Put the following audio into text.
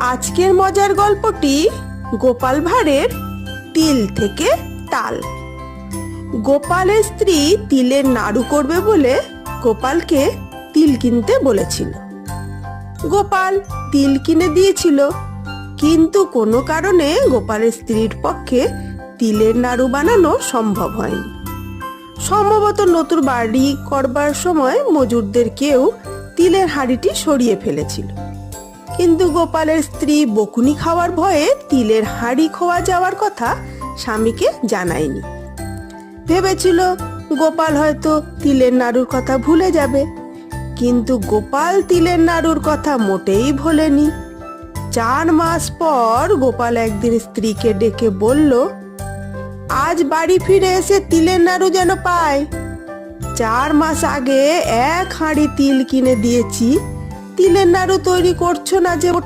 আজকের মজার গল্পটি গোপাল ভাঁড়ের তিল থেকে তাল। গোপালের স্ত্রী তিলের নাড়ু করবে বলে গোপালকে তিল কিনতে বলেছিল। গোপাল তিল কিনে দিয়েছিল, কিন্তু কোনো কারণে গোপালের স্ত্রীর পক্ষে তিলের নাড়ু বানানো সম্ভব হয়নি। সম্ভবত নতুন বাড়ি করবার সময় মজুরদের কেউ তিলের হাঁড়িটি সরিয়ে ফেলেছিল। কিন্তু গোপালের স্ত্রী বকুনি খাওয়ার ভয়ে তিলের হাঁড়ি খোয়া যাওয়ার কথা স্বামীকে জানায়নি। ভেবেছিল গোপাল হয়তো তিলের নাড়ুর কথা ভুলে যাবে, কিন্তু গোপাল তিলের নাড়ুর কথা মোটেই ভোলেনি। 4 মাস পর গোপাল একদিন স্ত্রীকে ডেকে বলল, আজ বাড়ি ফিরে এসে তিলের নাড়ু যেন পায়। 4 মাস আগে 1 হাঁড়ি তিল কিনে দিয়েছি, তিলের নাড়ু তৈরি করছো না যে ওটা।